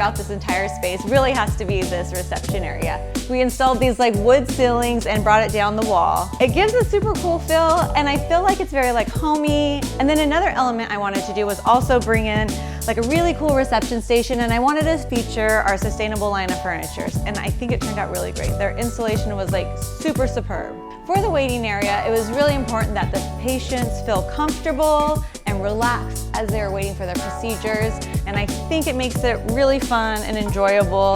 about this entire space really has to be this reception area. We installed these like wood ceilings and brought it down the wall. It gives a super cool feel, and I feel like it's very like homey. And then another element I wanted to do was also bring in like a really cool reception station, and I wanted to feature our sustainable line of furniture, and I think it turned out really great. Their installation was like super superb. For the waiting area, it was really important that the patients feel comfortable and relaxed as they're waiting for their procedures, and I think it makes it really fun and enjoyable,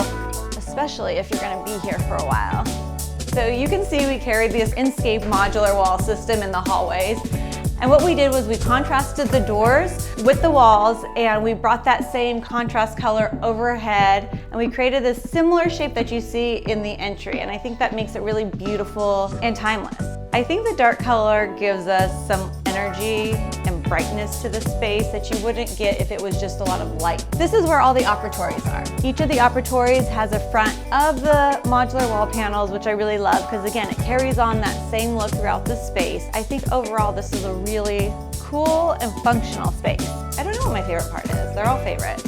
especially if you're going to be here for a while. So you can see we carried this Inscape modular wall system in the hallways. And what we did was we contrasted the doors with the walls, and we brought that same contrast color overhead, and we created this similar shape that you see in the entry, and I think that makes it really beautiful and timeless. I think the dark color gives us some energy and brightness to the space that you wouldn't get if it was just a lot of light. This is where all the operatories are. Each of the operatories has a front of the modular wall panels, which I really love because again, it carries on that same look throughout the space. I think overall this is a really cool and functional space. I don't know what my favorite part is. They're all favorite.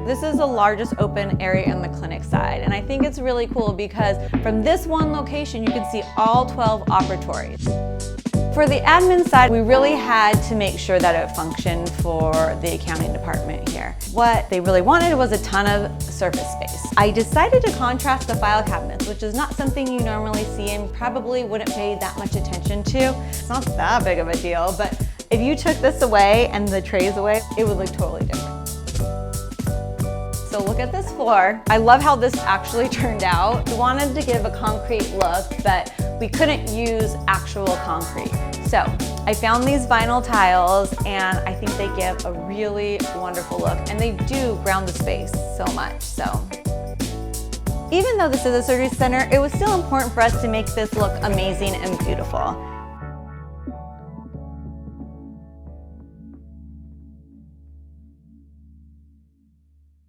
This is the largest open area in the clinic side, and I think it's really cool because from this one location you can see all 12 operatories. For the admin side, we really had to make sure that it functioned for the accounting department here. What they really wanted was a ton of surface space. I decided to contrast the file cabinets, which is not something you normally see and probably wouldn't pay that much attention to. It's not that big of a deal, but if you took this away and the trays away, it would look totally different. So look at this floor. I love how this actually turned out. We wanted to give a concrete look, but we couldn't use actual concrete. So I found these vinyl tiles, and I think they give a really wonderful look, and they do ground the space so much. So even though this is a surgery center, it was still important for us to make this look amazing and beautiful.